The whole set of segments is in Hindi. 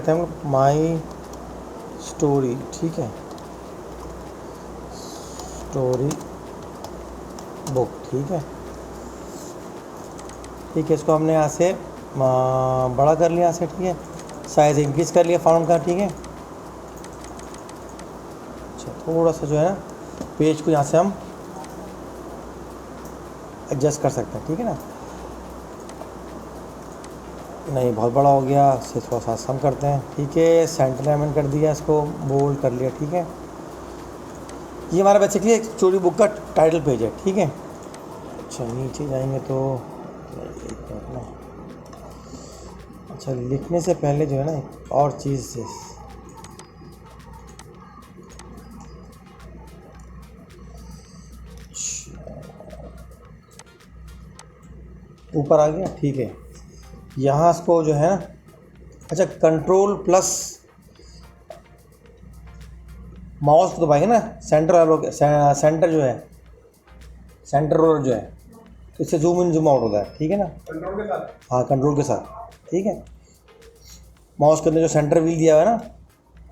सकते हैं हम माई स्टोरी, ठीक है, स्टोरी बुक, ठीक है। ठीक है, इसको हमने यहाँ से बड़ा कर लिया यहाँ से, ठीक है, साइज़ इंक्रीज़ कर लिया फ़ॉन्ट का, ठीक है। अच्छा, थोड़ा सा जो है ना पेज को यहाँ से हम एडजस्ट कर सकते हैं, ठीक है ना। नहीं, बहुत बड़ा हो गया, इसे थोड़ा सा कम करते हैं, ठीक है। सेंटर लाइन कर दिया, इसको बोल्ड कर लिया, ठीक है। ये हमारा बेसिकली एक स्टोरी बुक का टाइटल पेज है, ठीक है। अच्छा, नीचे जाएंगे तो अच्छा, लिखने से पहले जो है ना एक और चीज़ ऊपर आ गया, ठीक है। यहाँ इसको जो है ना, अच्छा, कंट्रोल प्लस माउस को दबाएंगे ना, सेंटर जो है, सेंटर रोलर जो है, तो इससे जूम इन जूम आउट होता है, ठीक है ना, कंट्रोल के साथ। हाँ, कंट्रोल के साथ, ठीक है। माउस के अंदर जो सेंटर व्हील दिया हुआ है ना,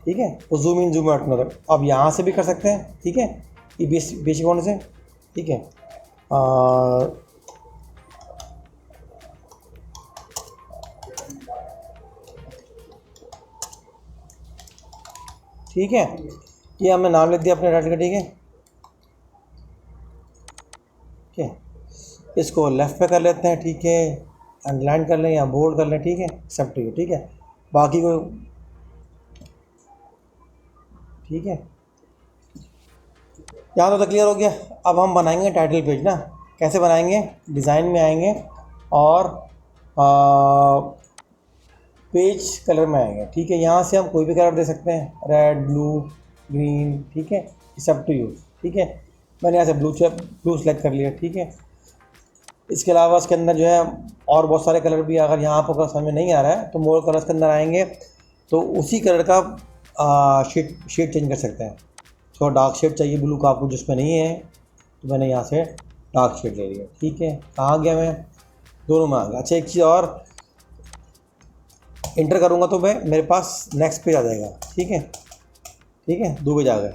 ठीक है, वो जूम इन जूम आउट होता है। अब यहाँ से भी कर सकते हैं, ठीक है, ये बेसिक होने से, ठीक है। ठीक है, ये हमने नाम लिख दिया अपने टाइटल का, ठीक है। ठीक है, इसको लेफ़्ट पे कर लेते हैं, ठीक है, अंडरलाइन कर लें या बोल्ड कर लें, ठीक है, एक्सेप्ट यू, ठीक है। बाकी को, ठीक है, यहाँ तो क्लियर हो गया। अब हम बनाएंगे टाइटल पेज ना, कैसे बनाएंगे, डिज़ाइन में आएंगे और पेज कलर में आएंगे, ठीक है। यहाँ से हम कोई भी कलर दे सकते हैं, रेड, ब्लू, ग्रीन, ठीक है, इट्स अप टू यू, ठीक है। मैंने यहाँ से ब्लू सेलेक्ट कर लिया, ठीक है। इसके अलावा इसके अंदर जो है और बहुत सारे कलर भी, अगर यहाँ पर समझ में नहीं आ रहा है तो मोर कलर्स के अंदर आएंगे तो उसी कलर का शेड चेंज कर सकते हैं। तो डार्क शेड चाहिए ब्लू का आपको, जिसमें नहीं है, तो मैंने यहाँ से डार्क शेड ले लिया, ठीक है। कहाँ गया मैं, दोनों में आ गया। अच्छा, एक चीज़ और, इंटर करूँगा तो मैं मेरे पास नेक्स्ट पेज आ जाएगा, ठीक है, ठीक है, 2 पेज आ गए,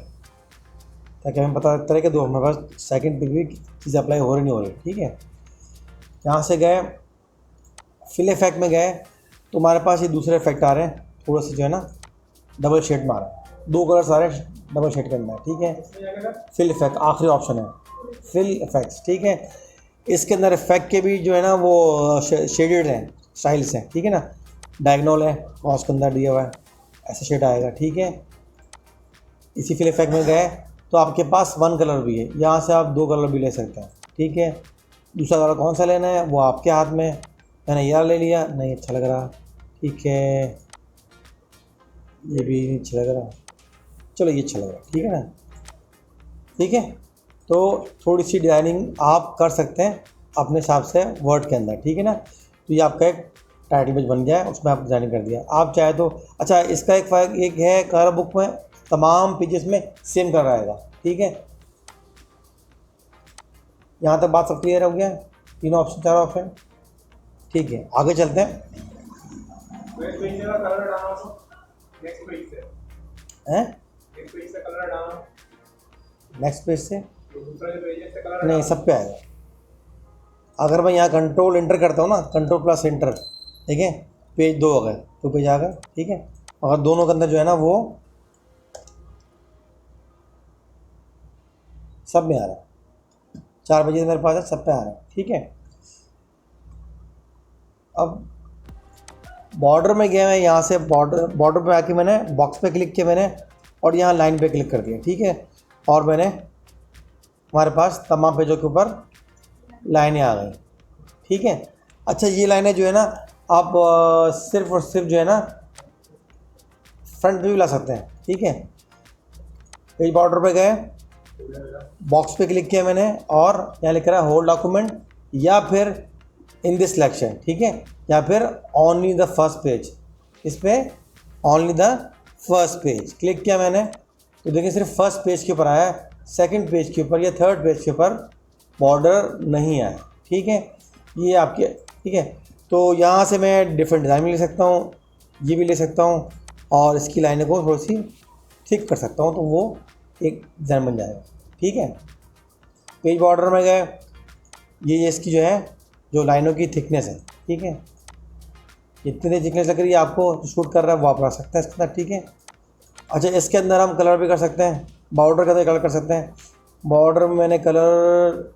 ताकि हमें पता लगता है कि हमारे पास सेकंड पेज भी चीज़ अप्लाई हो रही नहीं हो रही, ठीक है। यहाँ से गए, फिल इफेक्ट में गए तो हमारे पास ये दूसरे इफेक्ट आ रहे हैं, थोड़ा सा जो है ना डबल शेड मारा, 2 कलर्स आ रहे हैं डबल शेड के अंदर, ठीक है। फिल इफेक्ट आखिरी ऑप्शन है, फिल इफेक्ट्स, ठीक है। इसके अंदर इफेक्ट के भी जो है ना वो शेडेड हैं, स्टाइल्स हैं, ठीक है ना। डायगोनल है और उसके अंदर दिया हुआ है, ऐसा शेड आएगा, ठीक है। इसी फिल इफेक्ट में गए तो आपके पास 1 कलर भी है, यहाँ से आप 2 कलर भी ले सकते हैं, ठीक है। दूसरा कलर कौन सा लेना है वो आपके हाथ में, मैंने ये ले लिया, नहीं अच्छा लग रहा, ठीक है, ये भी नहीं अच्छा लग रहा, चलो ये अच्छा लग रहा, ठीक है ना, ठीक है। तो थोड़ी सी डिज़ाइनिंग आप कर सकते हैं अपने हिसाब से वर्ड के अंदर, ठीक है ना। तो ये आपका एक टाइटल पेज बन गया है, उसमें आप डिज़ाइनिंग कर दिया। आप चाहे तो, अच्छा, इसका एक है कलर बुक में तमाम पेजेस में सेम कलर आएगा, ठीक है। यहाँ तक बात सब क्लियर हो गया, 3 ऑप्शन 4 ऑप्शन, ठीक है। आगे चलते हैं, नेक्स्ट पेज से नहीं, सब पे आएगा। अगर मैं यहाँ कंट्रोल इंटर करता हूँ ना, कंट्रोल प्लस इंटर, ठीक है, पेज 2 हो गए, 2 पेज आ गए, ठीक है। अगर दोनों के अंदर जो है ना वो सब में आ रहा है, 4 पेजेस मेरे पास है, सब पे आ रहा है, ठीक है। अब बॉर्डर में गया मैं, यहाँ से बॉर्डर पे आके मैंने बॉक्स पे क्लिक किया मैंने, और यहाँ लाइन पे क्लिक कर दिया, ठीक है। और मैंने, हमारे पास तमाम पेजों के ऊपर लाइनें आ गई, ठीक है। अच्छा, ये लाइनें जो है ना आप सिर्फ और सिर्फ जो है ना फ्रंट पे भी ला सकते हैं, ठीक है। पेज बॉर्डर पे गए, बॉक्स पे क्लिक किया मैंने, और यहाँ लिख रहा है होल डॉक्यूमेंट, या फिर इन दिस सिलेक्शन, ठीक है, या फिर ओनली द फर्स्ट पेज, इस पर only the first page click किया मैंने, तो देखिए सिर्फ फर्स्ट पेज के ऊपर आया, सेकंड पेज के ऊपर या थर्ड पेज के ऊपर बॉर्डर नहीं आया, ठीक है। ये आपके, ठीक है। तो यहाँ से मैं डिफरेंट डिज़ाइन भी ले सकता हूँ, ये भी ले सकता हूँ, और इसकी लाइनों को थोड़ी सी थिक कर सकता हूँ, तो वो एक डिज़ाइन बन जाएगा। ठीक है, पेज बॉर्डर में गए, ये इसकी जो है जो लाइनों की थिकनेस है। ठीक है, इतनी थिकनेस लग रही है आपको, शूट कर रहा है वो आप रख सकते हैं इसके अंदर। ठीक है, अच्छा इसके अंदर हम कलर भी कर सकते हैं, बॉर्डर के अंदर कलर कर सकते हैं। बॉर्डर में मैंने कलर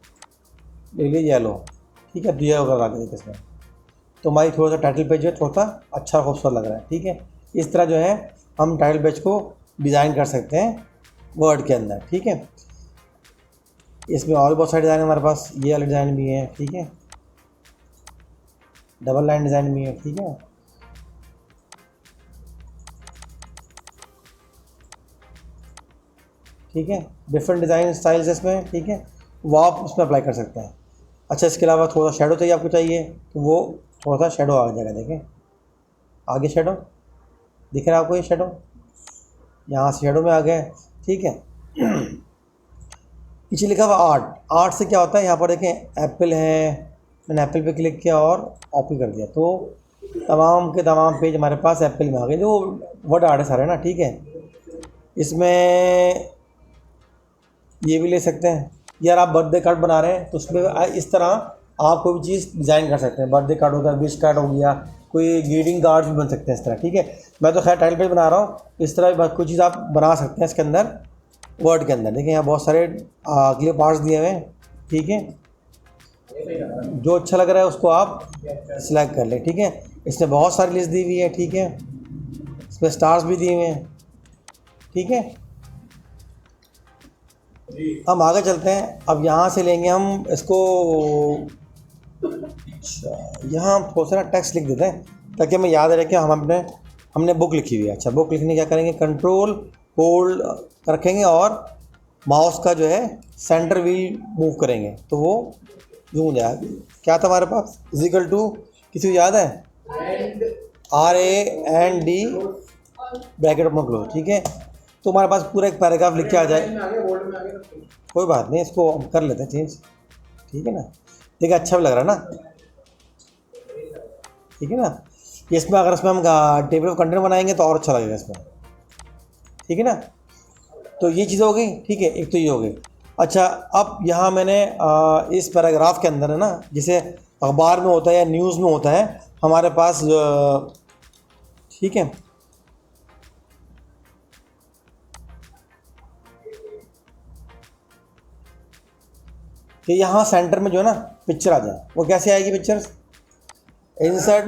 ले लिया येलो। ठीक है, दिया होगा आगे देखिए इसमें, तो हमारी थोड़ा सा टाइटल पेज जो है थोड़ा सा अच्छा खूबसूरत लग रहा है। ठीक है, इस तरह जो है हम टाइटल पेज को डिज़ाइन कर सकते हैं वर्ड के अंदर। ठीक है, इसमें और बहुत सारे डिज़ाइन है हमारे पास, ये वाले डिज़ाइन भी हैं। ठीक है, डबल लाइन डिज़ाइन भी है। ठीक है, ठीक है, डिफरेंट डिज़ाइन स्टाइल्स इसमें। ठीक है, वो आप उसमें अप्लाई कर सकते हैं। अच्छा इसके अलावा थोड़ा शेडो चाहिए आपको, चाहिए तो वो थोड़ा सा शेडो आ जाएगा। देखें आगे शेडो दिख रहा है आपको, ये शेडो यहाँ से शेडो में आ गए। ठीक है, पीछे लिखा हुआ आर्ट। आर्ट से क्या होता है, यहाँ पर देखें एप्पल है, मैंने एप्पल पे क्लिक किया और ओपन कर दिया, तो तमाम के तमाम पेज हमारे पास एप्पल में आ गए, जो वर्ड आर्ट है सारे ना। ठीक है, इसमें ये भी ले सकते हैं, यार आप बर्थडे कार्ड बना रहे हैं तो उसमें इस तरह आप कोई भी चीज़ डिज़ाइन कर सकते हैं। बर्थडे कार्ड हो गया, विश कार्ड हो गया, कोई ग्रीटिंग कार्ड भी बन सकते हैं इस तरह। ठीक है, मैं तो खैर टाइटल पेज बना रहा हूँ, इस तरह कोई चीज़ आप बना सकते हैं इसके अंदर वर्ड के अंदर। देखिए यहाँ बहुत सारे अगले पार्ट्स दिए हुए हैं। ठीक है, जो अच्छा लग रहा है उसको आप सिलेक्ट कर लें। ठीक है, इसमें बहुत सारी लिस्ट दी हुई है। ठीक है, इसमें स्टार्स भी दिए हुए हैं। ठीक है, हम आगे चलते हैं। अब यहाँ से लेंगे हम इसको, अच्छा यहाँ हम थोड़ा सा टेक्स्ट लिख देते हैं ताकि हमें याद रहे कि हमने बुक लिखी हुई है। अच्छा बुक लिखने क्या करेंगे, कंट्रोल होल्ड रखेंगे और माउस का जो है सेंटर व्हील मूव करेंगे तो वो यूँ हो जाएगा। क्या था हमारे पास, इजिकल टू, किसी को याद है, RAND ब्रैकेट में क्लोज। ठीक है, तो हमारे पास पूरा एक पैराग्राफ लिख के आ जाए, कोई बात नहीं, इसको हम कर लेते हैं चेंज। ठीक है ना, देखिए अच्छा भी लग रहा है ना। ठीक है ना, इसमें अगर इसमें हम टेबल ऑफ कंटेंट बनाएंगे तो और अच्छा लगेगा इसमें। ठीक है ना, तो ये चीज़ हो गई। ठीक है, एक तो ये हो गई। अच्छा अब यहाँ मैंने इस पैराग्राफ के अंदर है ना, जैसे अखबार में होता है या न्यूज़ में होता है हमारे पास, ठीक है, कि यहाँ सेंटर में जो है ना पिक्चर आ जाए। वो कैसे आएगी पिक्चर, इंसर्ट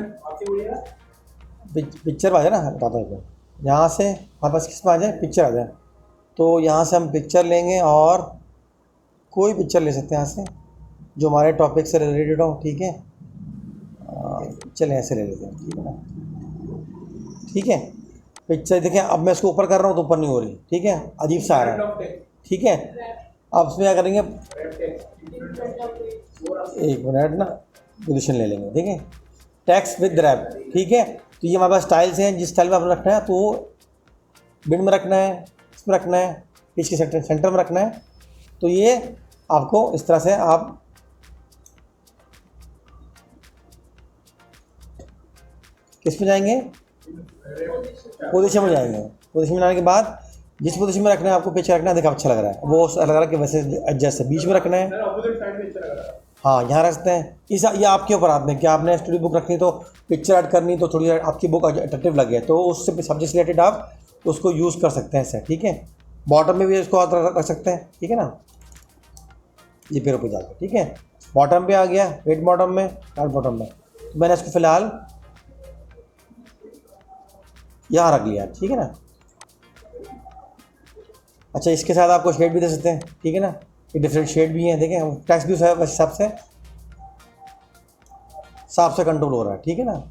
पिक्चर आ जाए ना, बताता हूँ यहाँ से हमारे पास किस में आ जाए, पिक्चर आ जाए। तो यहाँ से हम पिक्चर लेंगे और कोई पिक्चर ले सकते हैं यहाँ से जो हमारे टॉपिक से रिलेटेड हो। ठीक है, चलें ऐसे ले लेते हैं। ठीक है ना, ठीक है, पिक्चर देखें। अब मैं इसको ऊपर कर रहा हूँ तो ऊपर नहीं हो रही। ठीक है, अजीब सा आ रहा है। ठीक है, अब इसमें क्या करेंगे, एक मिनट ना, पोजीशन ले लेंगे। ठीक है, टेक्स्ट विद रैप। ठीक है, तो ये हमारे पास स्टाइल्स हैं, जिस स्टाइल में आपने रखना है तो बिड में रखना है, इसमें रखना है, पेज के सेंटर में रखना है। तो ये आपको इस तरह से आप किस में जाएंगे, पोजीशन में जाएंगे। पोजीशन में जाने के बाद जिस पोजीशन में रखना है आपको, पेज रखना है, देखा अच्छा लग रहा है, वो लग रहा है कि वैसे एडजस्ट है, बीच में रखना है। हाँ यहाँ रखते हैं। ये आपके ऊपर आते हैं कि आपने स्टूडियो बुक रखनी तो पिक्चर ऐड करनी तो थोड़ी आपकी बुक अट्रैक्टिव लगे, तो उससे सब्जेक्ट से रिलेटेड आप उसको यूज़ कर सकते हैं ऐसे। ठीक है, बॉटम में भी इसको आप रख सकते हैं। ठीक है ना, ये फिर ऊपर जाकर, ठीक है, बॉटम पे आ गया, वेट बॉटम में, राइट बॉटम में। तो मैंने इसको फ़िलहाल यहाँ रख लिया। ठीक है ना, अच्छा इसके साथ आपको शेड भी दे सकते हैं। ठीक है ना, ये डिफरेंट शेड भी हैं, देखें टेक्स्ट भी है हिसाब से साफ से कंट्रोल हो रहा है। ठीक है ना,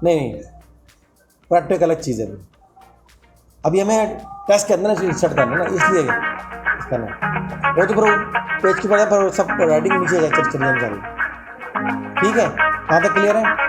नहीं रैप टेक अलग चीज़ है। अभी हमें टेक्स्ट के अंदर इंसर्ट करना है ना, इसलिए करना वो तो फिर पेज के पर सब राइटिंग नीचे चली जाएगी सारी। ठीक है, कहाँ तक क्लियर है।